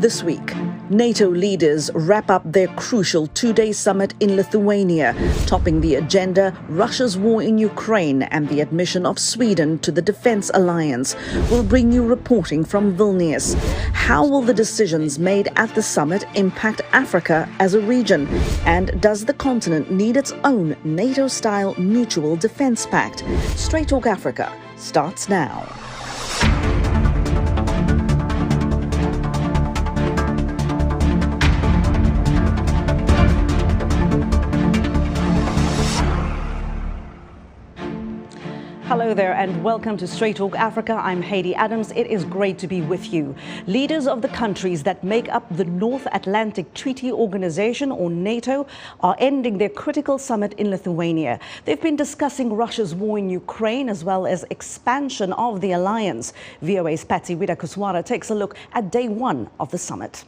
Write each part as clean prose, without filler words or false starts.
This week, NATO leaders wrap up their crucial two-day summit in Lithuania. Topping the agenda, Russia's war in Ukraine and the admission of Sweden to the defense alliance. We'll bring you reporting from Vilnius. How will the decisions made at the summit impact Africa as a region? And does the continent need its own NATO-style mutual defense pact? Straight Talk Africa starts now. Hello there and welcome to Straight Talk Africa. I'm Haiti Adams. It is great to be with you. Leaders of the countries that make up the North Atlantic Treaty Organization, or NATO, are ending their critical summit in Lithuania. They've been discussing Russia's war in Ukraine as well as expansion of the alliance. VOA's Patsy Widakuswara takes a look at day one of the summit.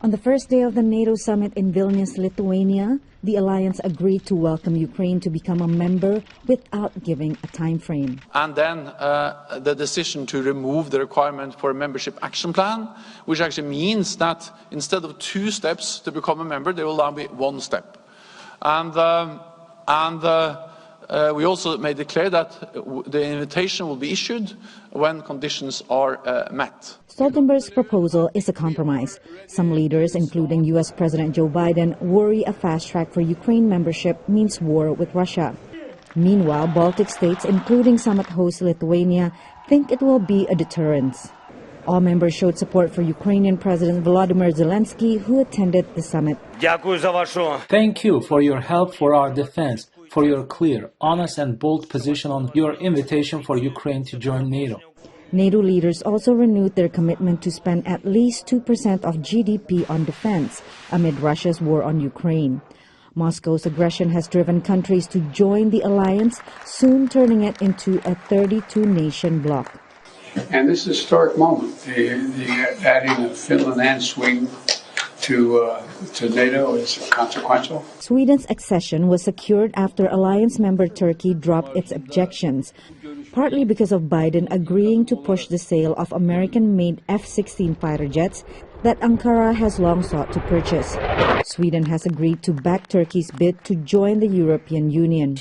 On the first day of the NATO summit in Vilnius, Lithuania, the alliance agreed to welcome Ukraine to become a member without giving a time frame. And then the decision to remove the requirement for a membership action plan, which actually means that instead of 2 steps to become a member, there will now be 1 step. And we also made it clear that the invitation will be issued when conditions are met. Stoltenberg's proposal is a compromise. Some leaders, including U.S. President Joe Biden, worry a fast track for Ukraine membership means war with Russia. Meanwhile, Baltic states, including summit host Lithuania, think it will be a deterrence. All members showed support for Ukrainian President Volodymyr Zelensky, who attended the summit. Thank you for your help for our defense, for your clear, honest and bold position on your invitation for Ukraine to join NATO. NATO leaders also renewed their commitment to spend at least 2% of GDP on defense amid Russia's war on Ukraine. Moscow's aggression has driven countries to join the alliance, soon turning it into a 32-nation bloc. And this is a historic moment, the adding of Finland and Sweden to NATO is consequential. Sweden's accession was secured after alliance member Turkey dropped its objections, partly because of Biden agreeing to push the sale of American-made F-16 fighter jets that Ankara has long sought to purchase. Sweden has agreed to back Turkey's bid to join the European Union.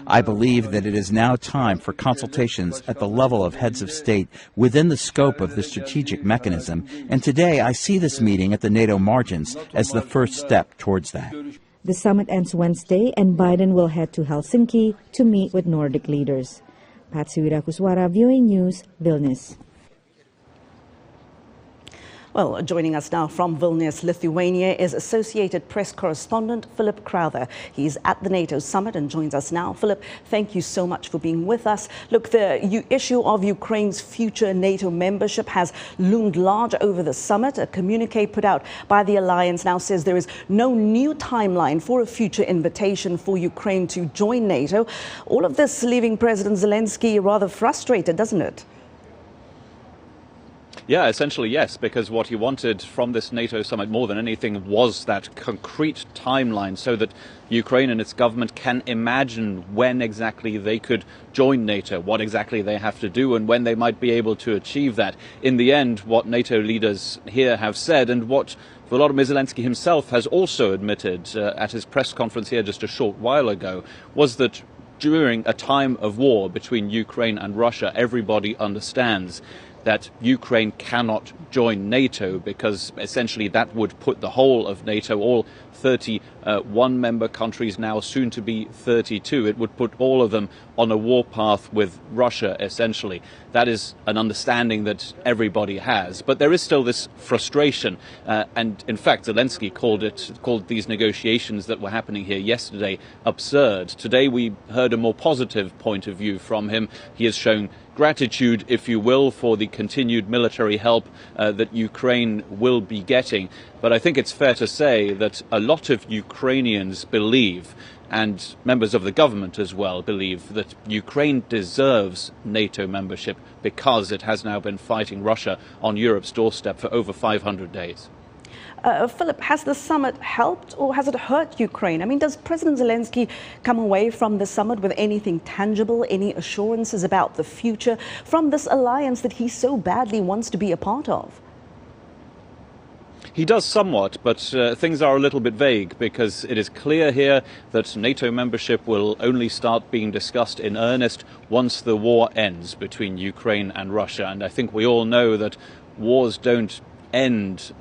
I believe that it is now time for consultations at the level of heads of state within the scope of the strategic mechanism, and today I see this meeting at the NATO margins as the first step towards that. The summit ends Wednesday, and Biden will head to Helsinki to meet with Nordic leaders. Patsy Widakuswara, VOA News, Vilnius. Well, joining us now from Vilnius, Lithuania, is Associated Press correspondent Philip Crowther. He's at the NATO summit and joins us now. Philip, thank you so much for being with us. Look, the issue of Ukraine's future NATO membership has loomed large over the summit. A communique put out by the alliance now says there is no new timeline for a future invitation for Ukraine to join NATO. All of this leaving President Zelensky rather frustrated, doesn't it? Yeah, essentially, yes, because what he wanted from this NATO summit more than anything was that concrete timeline so that Ukraine and its government can imagine when exactly they could join NATO, what exactly they have to do and when they might be able to achieve that. In the end, what NATO leaders here have said and what Volodymyr Zelensky himself has also admitted at his press conference here just a short while ago was that during a time of war between Ukraine and Russia, everybody understands that Ukraine cannot join NATO because essentially that would put the whole of NATO, all 31 member countries now, soon to be 32, it would put all of them on a war path with Russia, essentially. That is an understanding that everybody has. But there is still this frustration. And in fact, Zelensky called these negotiations that were happening here yesterday absurd. Today we heard a more positive point of view from him. He has shown gratitude, if you will, for the continued military help that Ukraine will be getting. But I think it's fair to say that a lot of Ukrainians believe, and members of the government as well believe, that Ukraine deserves NATO membership because it has now been fighting Russia on Europe's doorstep for over 500 days. Philip, has the summit helped or has it hurt Ukraine? I mean, does President Zelensky come away from the summit with anything tangible, any assurances about the future from this alliance that he so badly wants to be a part of? He does somewhat, but things are a little bit vague because it is clear here that NATO membership will only start being discussed in earnest once the war ends between Ukraine and Russia. And I think we all know that wars don't end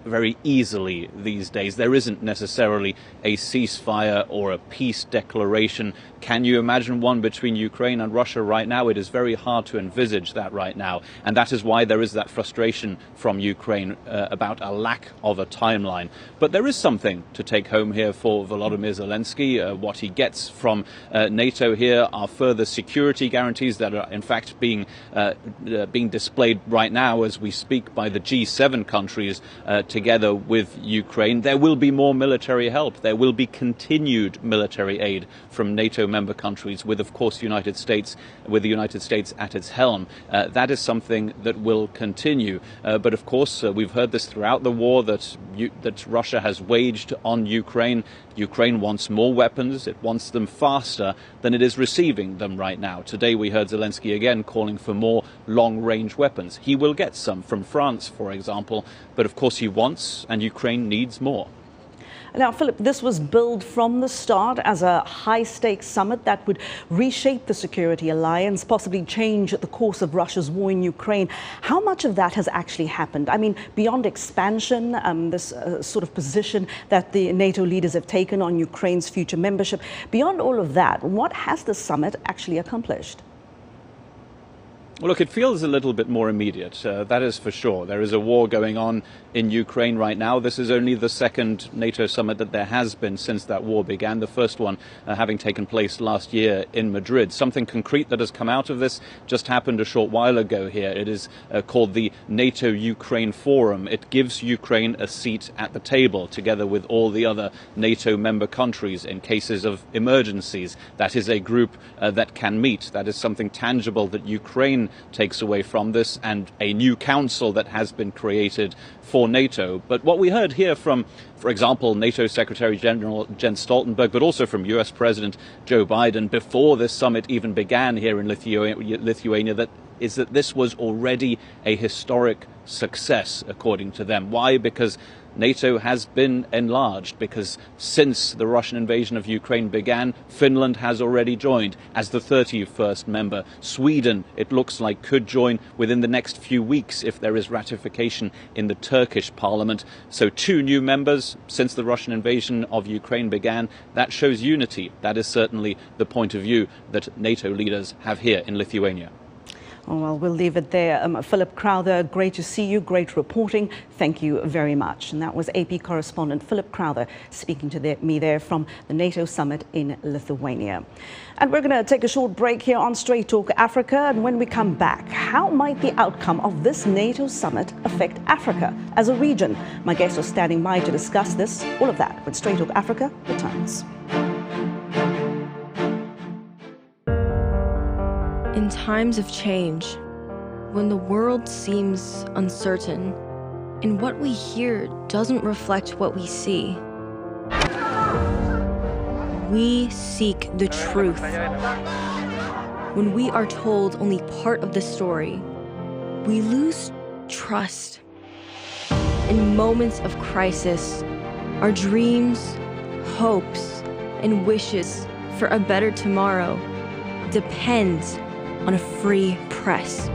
very easily these days. There isn't necessarily a ceasefire or a peace declaration. Can you imagine one between Ukraine and Russia right now? It is very hard to envisage that right now. And that is why there is that frustration from Ukraine about a lack of a timeline. But there is something to take home here for Volodymyr Zelensky. What he gets from NATO here are further security guarantees that are in fact being displayed right now as we speak by the G7 countries together with Ukraine. There will be more military help. There will be continued military aid from NATO member countries with, of course, the United States at its helm. That is something that will continue. But of course, we've heard this throughout the war that Russia has waged on Ukraine. Ukraine wants more weapons. It wants them faster than it is receiving them right now. Today we heard Zelensky again calling for more long-range weapons. He will get some from France, for example, but of course he wants and Ukraine needs more. Now, Philip, this was billed from the start as a high-stakes summit that would reshape the security alliance, possibly change the course of Russia's war in Ukraine. How much of that has actually happened? I mean, beyond expansion, this sort of position that the NATO leaders have taken on Ukraine's future membership, beyond all of that, what has the summit actually accomplished? Well, look, it feels a little bit more immediate, that is for sure. There is a war going on in Ukraine right now. This is only the second NATO summit that there has been since that war began, the first one having taken place last year in Madrid. Something concrete that has come out of this just happened a short while ago here. It is called the NATO-Ukraine Forum. It gives Ukraine a seat at the table together with all the other NATO member countries in cases of emergencies. That is a group that can meet. That is something tangible that Ukraine takes away from this, and a new council that has been created for NATO. But what we heard here from, for example, NATO Secretary General Jens Stoltenberg, but also from US President Joe Biden before this summit even began here in Lithuania, that this was already a historic success, according to them. Why? Because NATO has been enlarged, because since the Russian invasion of Ukraine began, Finland has already joined as the 31st member. Sweden, it looks like, could join within the next few weeks if there is ratification in the Turkish parliament. So 2 new members since the Russian invasion of Ukraine began. That shows unity. That is certainly the point of view that NATO leaders have here in Lithuania. Oh, well, we'll leave it there. Philip Crowther, great to see you. Great reporting. Thank you very much. And that was AP correspondent Philip Crowther speaking to me there from the NATO summit in Lithuania. And we're going to take a short break here on Straight Talk Africa. And when we come back, how might the outcome of this NATO summit affect Africa as a region? My guests are standing by to discuss this. All of that when Straight Talk Africa returns. In times of change, when the world seems uncertain and what we hear doesn't reflect what we see, we seek the truth. When we are told only part of the story, we lose trust. In moments of crisis, our dreams, hopes, and wishes for a better tomorrow depend on a free press.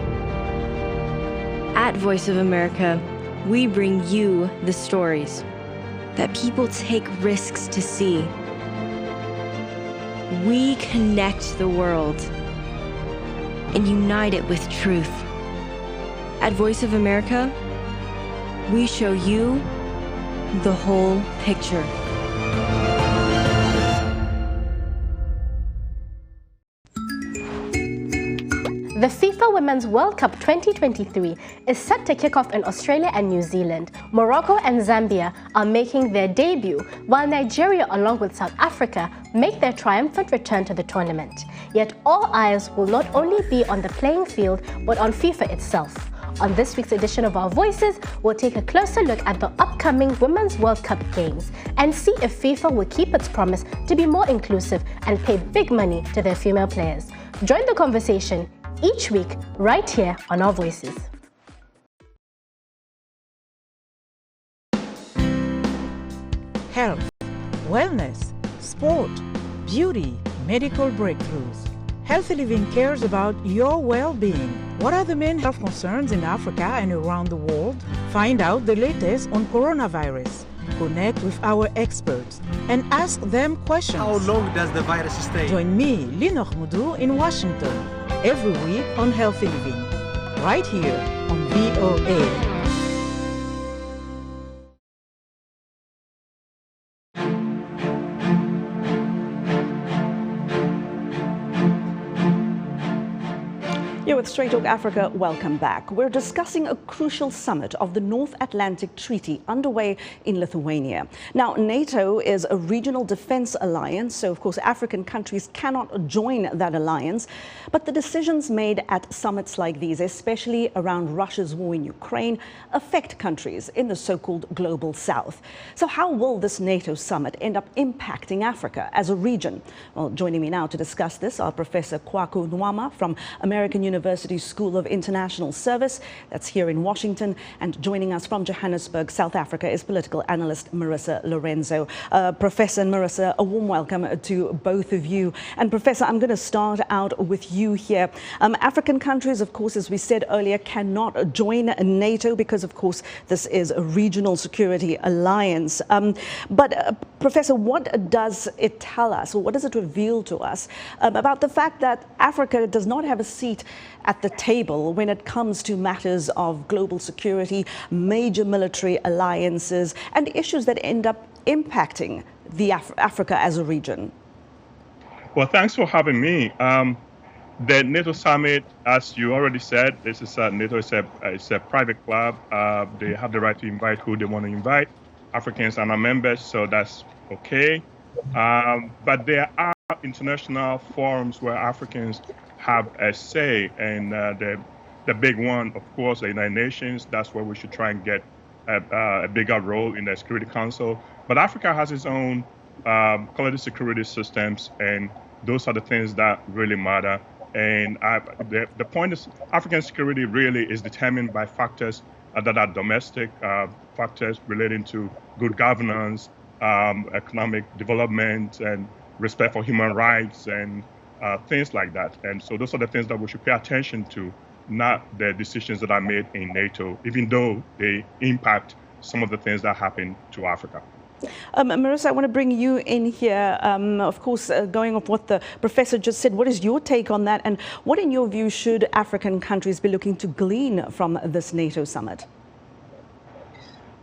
At Voice of America, we bring you the stories that people take risks to see. We connect the world and unite it with truth. At Voice of America, we show you the whole picture. The FIFA Women's World Cup 2023 is set to kick off in Australia and New Zealand. Morocco and Zambia are making their debut, while Nigeria, along with South Africa, make their triumphant return to the tournament. Yet all eyes will not only be on the playing field, but on FIFA itself. On this week's edition of Our Voices, we'll take a closer look at the upcoming Women's World Cup Games and see if FIFA will keep its promise to be more inclusive and pay big money to their female players. Join the conversation each week right here on Our Voices. Health, wellness, sport, beauty, medical breakthroughs. Healthy Living cares about your well-being. What are the main health concerns in Africa and around the world? Find out the latest on coronavirus. Connect with our experts and ask them questions. How long does the virus stay? Join me, Linor Moudou, in Washington every week on Healthy Living, right here on VOA. You're with Straight Talk Africa. Welcome back. We're discussing a crucial summit of the North Atlantic Treaty underway in Lithuania. Now, NATO is a regional defense alliance, so of course African countries cannot join that alliance. But the decisions made at summits like these, especially around Russia's war in Ukraine, affect countries in the so-called global south. So how will this NATO summit end up impacting Africa as a region? Well, joining me now to discuss this are Professor Kwaku Nwama from American University School of International Service, that's here in Washington, and joining us from Johannesburg, South Africa, is political analyst Marissa Lorenzo. Professor and Marissa, a warm welcome to both of you. And Professor, I'm going to start out with you here. African countries, of course, as we said earlier, cannot join NATO because, of course, this is a regional security alliance. Professor, what does it tell us, or what does it reveal to us about the fact that Africa does not have a seat at the table when it comes to matters of global security, major military alliances, and issues that end up impacting the Africa as a region? Well, thanks for having me. The NATO summit, as you already said, this is NATO is a private club. They have the right to invite who they want to invite. Africans are not members, so that's okay. But there are international forums where Africans have a say, and the big one, of course, the United Nations. That's where we should try and get a bigger role in the Security Council. But Africa has its own collective security systems, and those are the things that really matter. And the point is, African security really is determined by factors that are domestic, factors relating to good governance, economic development, and respect for human rights, and things like that. And so those are the things that we should pay attention to, not the decisions that are made in NATO, even though they impact some of the things that happen to Africa. Marissa, I want to bring you in here. Of course, going off what the professor just said, what is your take on that? And what, in your view, should African countries be looking to glean from this NATO summit?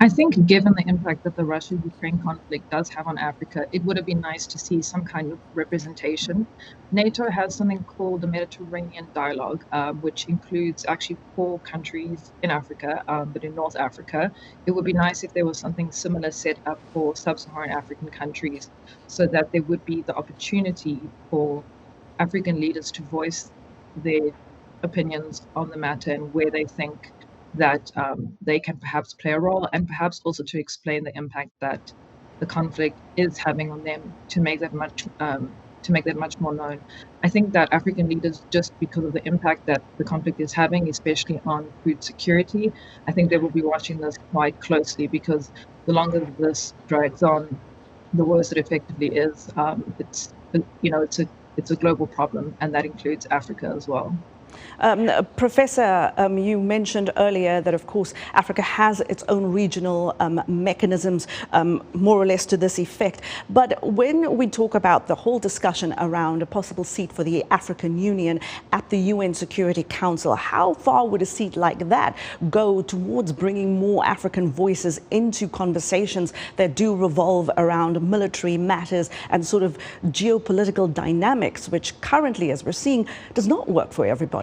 I think given the impact that the Russia-Ukraine conflict does have on Africa, it would have been nice to see some kind of representation. NATO has something called the Mediterranean Dialogue, which includes actually 4 countries in Africa, but in North Africa. It would be nice if there was something similar set up for sub-Saharan African countries, so that there would be the opportunity for African leaders to voice their opinions on the matter and where they think that they can perhaps play a role, and perhaps also to explain the impact that the conflict is having on them, to make that much more known. I think that African leaders, just because of the impact that the conflict is having, especially on food security, I think they will be watching this quite closely, because the longer this drags on, the worse it effectively is. It's a global problem, and that includes Africa as well. Professor, you mentioned earlier that, of course, Africa has its own regional mechanisms, more or less to this effect. But when we talk about the whole discussion around a possible seat for the African Union at the UN Security Council, how far would a seat like that go towards bringing more African voices into conversations that do revolve around military matters and sort of geopolitical dynamics, which currently, as we're seeing, does not work for everybody?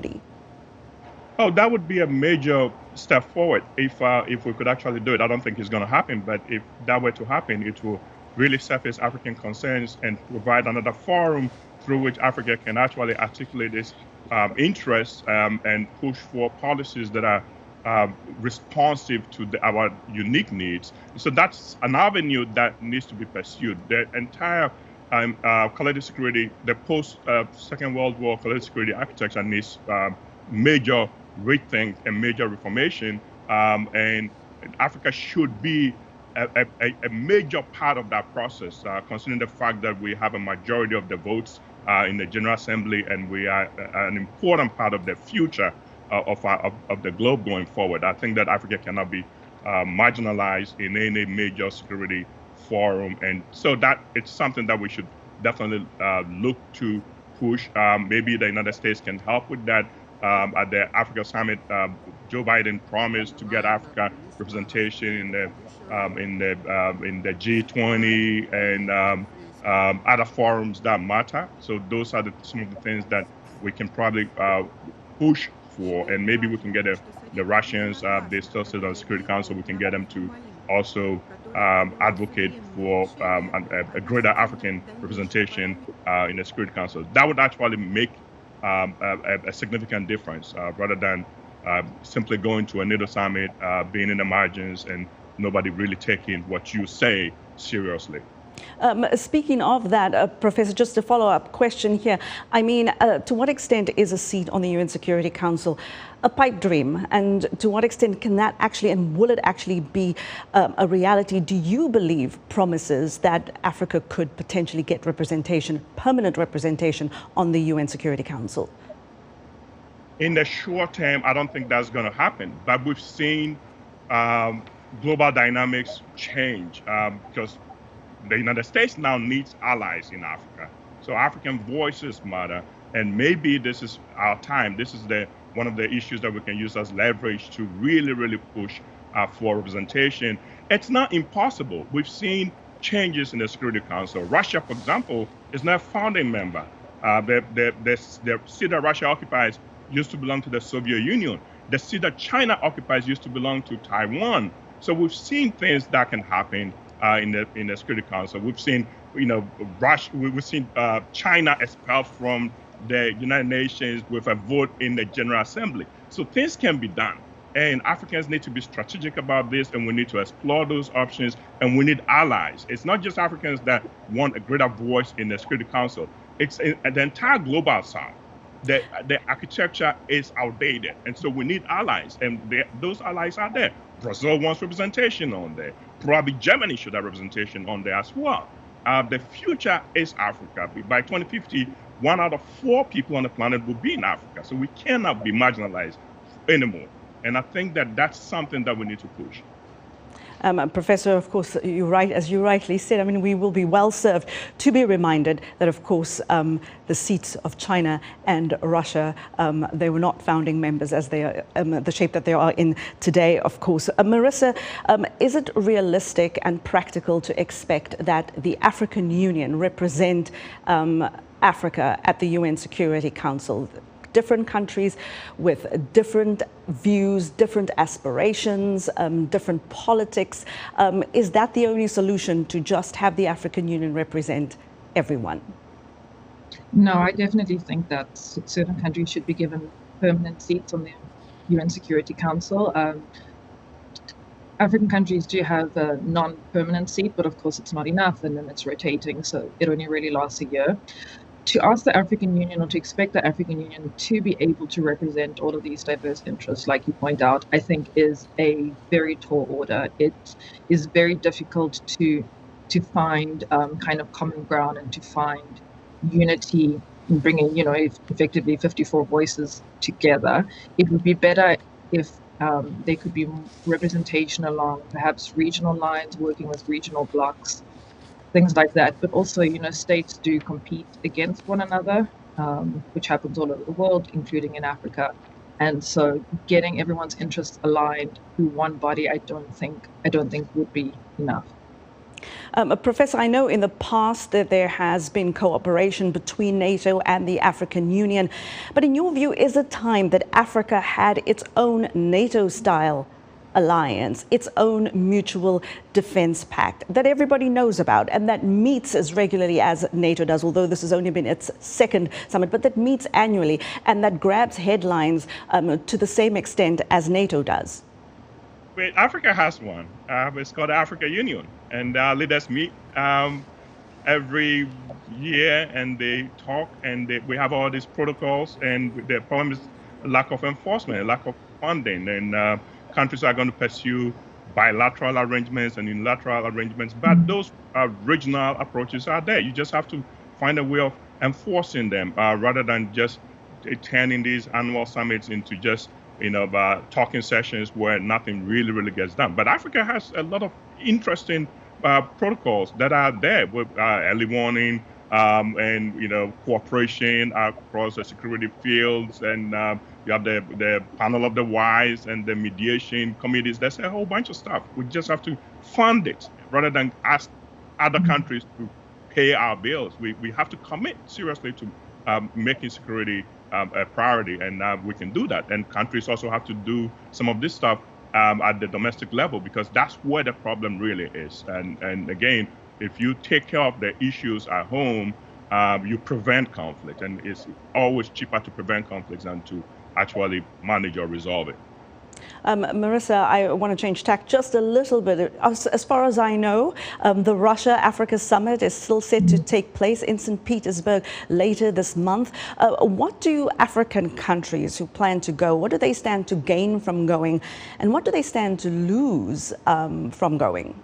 Oh, that would be a major step forward if we could actually do it. I don't think it's going to happen, but if that were to happen, it will really surface African concerns and provide another forum through which Africa can actually articulate its interests and push for policies that are responsive to our unique needs. So that's an avenue that needs to be pursued. The entire collective security, the post-Second World War collective security architecture needs major rethink and major reformation, and Africa should be a major part of that process, considering the fact that we have a majority of the votes in the General Assembly, and we are an important part of the future of the globe going forward. I think that Africa cannot be marginalized in any major security forum, and so that it's something that we should definitely look to push. Maybe the United States can help with that. At the Africa Summit, Joe Biden promised to get Africa representation in the G20 and other forums that matter. So those are some of the things that we can probably push for, and maybe we can get the Russians, they still sit on the Security Council, we can get them to also advocate for a greater African representation in the Security Council. That would actually make a significant difference rather than simply going to a NATO summit, being in the margins, and nobody really taking what you say seriously. Speaking of that, Professor, just a follow-up question here. I mean, to what extent is a seat on the UN Security Council a pipe dream? And to what extent can that actually, and will it actually be a reality? Do you believe promises that Africa could potentially get representation, permanent representation on the UN Security Council? In the short term, I don't think that's going to happen. But we've seen global dynamics change because the United States now needs allies in Africa. So African voices matter, and maybe this is our time. This is one of the issues that we can use as leverage to really push for representation. It's not impossible. We've seen changes in the Security Council. Russia, for example, is now a founding member. The seat that Russia occupies used to belong to the Soviet Union. The seat that China occupies used to belong to Taiwan. So we've seen things that can happen in the Security Council. We've seen, Russia. We've seen China expelled from the United Nations with a vote in the General Assembly. So things can be done, and Africans need to be strategic about this, and we need to explore those options, and we need allies. It's not just Africans that want a greater voice in the Security Council. It's the entire global south. The architecture is outdated, and so we need allies, and those allies are there. Brazil wants representation on there. Probably Germany should have representation on there as well. The future is Africa. By 2050, 1 out of 4 people on the planet will be in Africa, so we cannot be marginalized anymore. And I think that that's something that we need to push. Professor, of course, you're right, as you rightly said. I mean, we will be well served to be reminded that, of course, the seats of China and Russia, they were not founding members as they are, the shape that they are in today, of course. Marissa, is it realistic and practical to expect that the African Union represent Africa at the UN Security Council? Different countries with different views, different aspirations, different politics. Is that the only solution, to just have the African Union represent everyone? No, I definitely think that certain countries should be given permanent seats on the UN Security Council. African countries do have a non-permanent seat, but of course it's not enough, and then it's rotating, so it only really lasts a year. To ask the African Union, or to expect the African Union to be able to represent all of these diverse interests, like you point out, I think is a very tall order. It is very difficult to find kind of common ground and to find unity in bringing, effectively 54 voices together. It would be better if there could be representation along perhaps regional lines, working with regional blocs, things like that. But also, states do compete against one another, which happens all over the world, including in Africa. And so getting everyone's interests aligned through one body, I don't think would be enough. Professor, I know in the past that there has been cooperation between NATO and the African Union, but in your view, is it time that Africa had its own NATO-style alliance, its own mutual defense pact that everybody knows about and that meets as regularly as NATO does, although this has only been its second summit, but that meets annually and that grabs headlines to the same extent as NATO does? Well, Africa has one. It's called the Africa Union, and leaders meet every year, and they talk, and we have all these protocols, and the problem is lack of enforcement, lack of funding, and countries are going to pursue bilateral arrangements and unilateral arrangements, but those regional approaches are there. You just have to find a way of enforcing them rather than just turning these annual summits into just talking sessions where nothing really gets done. But Africa has a lot of interesting protocols that are there with early warning and cooperation across the security fields, and you have the panel of the wise and the mediation committees. There's a whole bunch of stuff. We just have to fund it rather than ask other countries to pay our bills. We have to commit seriously to making security a priority, and we can do that. And countries also have to do some of this stuff at the domestic level, because that's where the problem really is. And again, if you take care of the issues at home, you prevent conflict, and it's always cheaper to prevent conflicts than to actually manage or resolve it. Marissa, I want to change tack just a little bit. As far as I know, the Russia-Africa Summit is still set to take place in St. Petersburg later this month. What do African countries who plan to go, what do they stand to gain from going, and what do they stand to lose from going?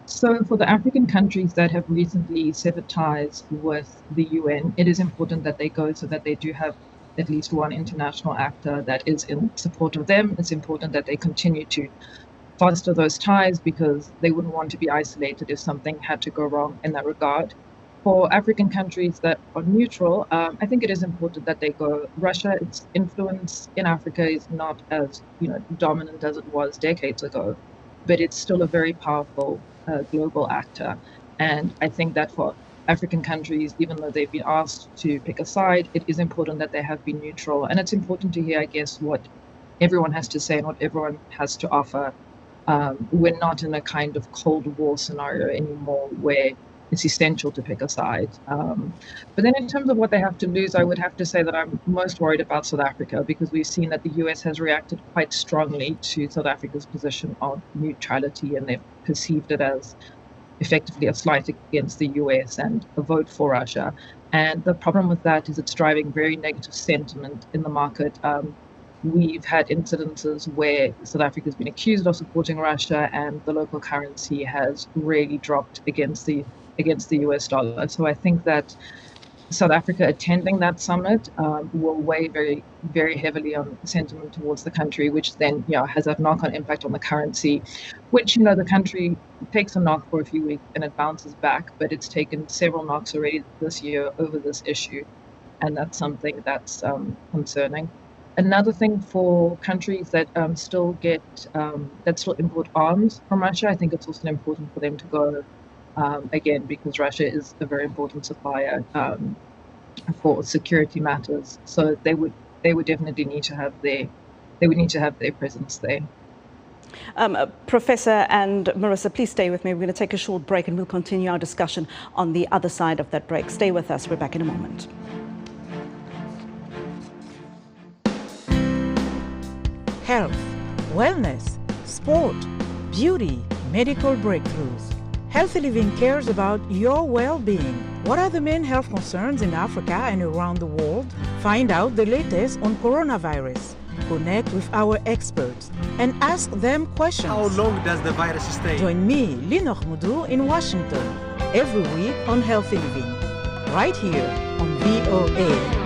So for the African countries that have recently severed ties with the UN, it is important that they go so that they do have at least one international actor that is in support of them. It's important that they continue to foster those ties, because they wouldn't want to be isolated if something had to go wrong in that regard. For African countries that are neutral, I think it is important that they go. Russia, its influence in Africa is not as dominant as it was decades ago, but it's still a very powerful global actor. And I think that for African countries, even though they've been asked to pick a side, it is important that they have been neutral. And it's important to hear, I guess, what everyone has to say and what everyone has to offer. We're not in a kind of Cold War scenario anymore where it's essential to pick a side. But then in terms of what they have to lose, I would have to say that I'm most worried about South Africa, because we've seen that the US has reacted quite strongly to South Africa's position on neutrality, and they've perceived it as effectively a slight against the US and a vote for Russia. And the problem with that is it's driving very negative sentiment in the market. We've had incidences where South Africa has been accused of supporting Russia, and the local currency has really dropped against the US dollar. So I think that South Africa attending that summit will weigh very, very heavily on sentiment towards the country, which then has a knock-on impact on the currency, which the country takes a knock for a few weeks and it bounces back, but it's taken several knocks already this year over this issue, and that's something that's concerning. Another thing for countries that still import arms from Russia, I think it's also important for them to go. Again, because Russia is a very important supplier for security matters, so they would definitely need to have their presence there. Professor and Marissa, please stay with me. We're going to take a short break, and we'll continue our discussion on the other side of that break. Stay with us. We're back in a moment. Health, wellness, sport, beauty, medical breakthroughs. Healthy Living cares about your well-being. What are the main health concerns in Africa and around the world? Find out the latest on coronavirus. Connect with our experts and ask them questions. How long does the virus stay? Join me, Linor Moudou, in Washington, every week on Healthy Living, right here on VOA.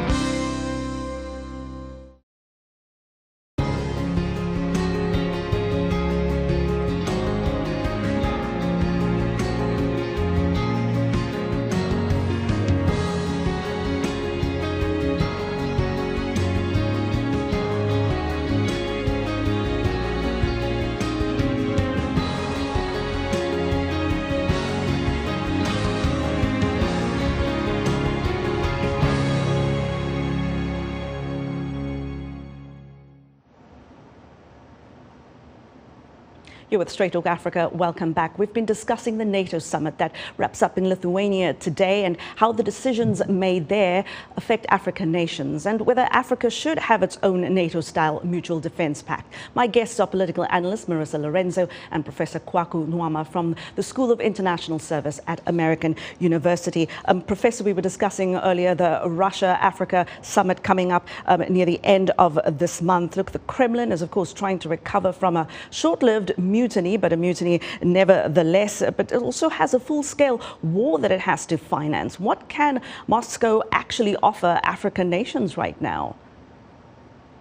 You're with Straight Talk Africa. Welcome back. We've been discussing the NATO summit that wraps up in Lithuania today and how the decisions made there affect African nations and whether Africa should have its own NATO-style mutual defense pact. My guests are political analyst Marissa Lorenzo and Professor Kwaku Nwama from the School of International Service at American University. Professor, we were discussing earlier the Russia-Africa summit coming up near the end of this month. Look, the Kremlin is, of course, trying to recover from a short-lived mutiny, but a mutiny nevertheless. But it also has a full-scale war that it has to finance. What can Moscow actually offer African nations right now?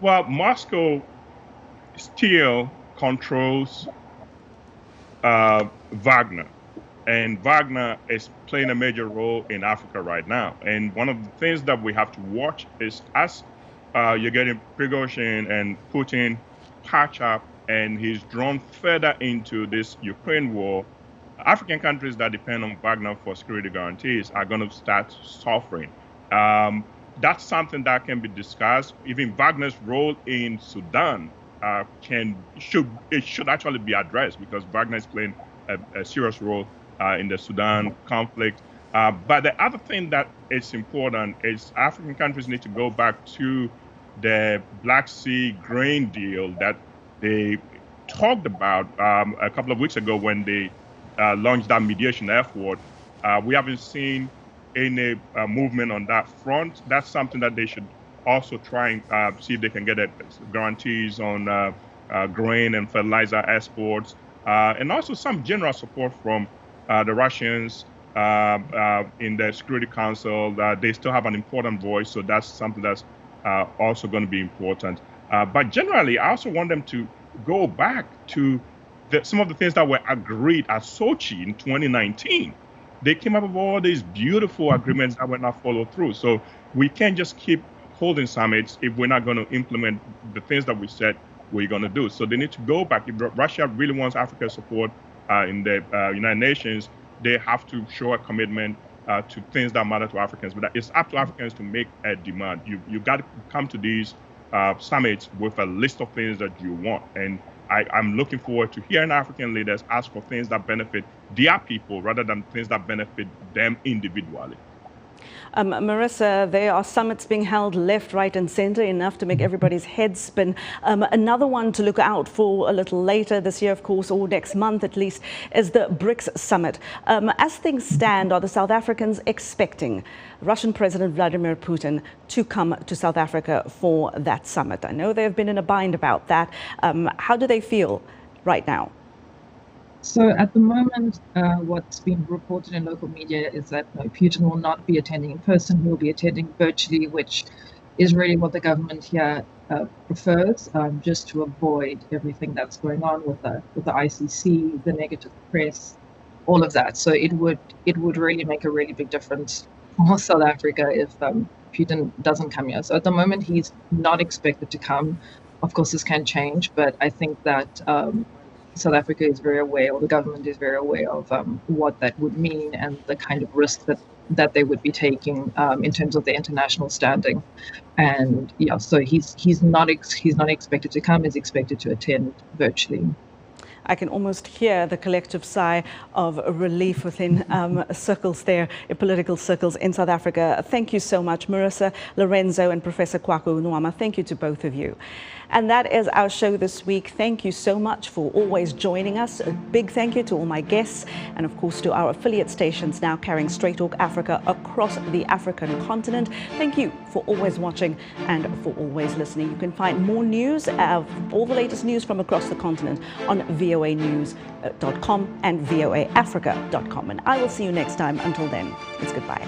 Well, Moscow still controls Wagner. And Wagner is playing a major role in Africa right now. And one of the things that we have to watch is as you're getting Prigozhin and Putin patch up and he's drawn further into this Ukraine war, African countries that depend on Wagner for security guarantees are going to start suffering. That's something that can be discussed. Even Wagner's role in Sudan should actually be addressed because Wagner is playing a serious role in the Sudan conflict. But the other thing that is important is African countries need to go back to the Black Sea grain deal that they talked about a couple of weeks ago when they launched that mediation effort. We haven't seen any movement on that front. That's something that they should also try and see if they can get guarantees on grain and fertilizer exports, and also some general support from the Russians in the Security Council. They still have an important voice, so that's something that's also going to be important. But generally, I also want them to go back to some of the things that were agreed at Sochi in 2019. They came up with all these beautiful agreements that were not followed through. So we can't just keep holding summits if we're not going to implement the things that we said we're going to do. So they need to go back. If Russia really wants Africa's support in the United Nations, they have to show a commitment to things that matter to Africans. But it's up to Africans to make a demand. You got to come to these summits with a list of things that you want. And I'm looking forward to hearing African leaders ask for things that benefit their people rather than things that benefit them individually. Marissa, there are summits being held left, right and center, enough to make everybody's head spin. Another one to look out for a little later this year, of course, or next month at least, is the BRICS summit. As things stand, are the South Africans expecting Russian President Vladimir Putin to come to South Africa for that summit? I know they've been in a bind about that. How do they feel right now? So at the moment, what's been reported in local media is that Putin will not be attending in person. He will be attending virtually, which is really what the government here prefers, just to avoid everything that's going on with the ICC, the negative press, all of that. So it would really make a really big difference for South Africa if Putin doesn't come here. So at the moment, he's not expected to come. Of course, this can change, but I think that South Africa is very aware, or the government is very aware of what that would mean and the kind of risk that they would be taking in terms of the international standing. And yeah, so he's not expected to come. He's expected to attend virtually. I can almost hear the collective sigh of relief within circles there, political circles in South Africa. Thank you so much, Marissa Lorenzo and Professor Kwaku Nwama. Thank you to both of you. And that is our show this week. Thank you so much for always joining us. A big thank you to all my guests and, of course, to our affiliate stations now carrying Straight Talk Africa across the African continent. Thank you for always watching and for always listening. You can find more news, all the latest news from across the continent on voanews.com and voaafrica.com. And I will see you next time. Until then, it's goodbye.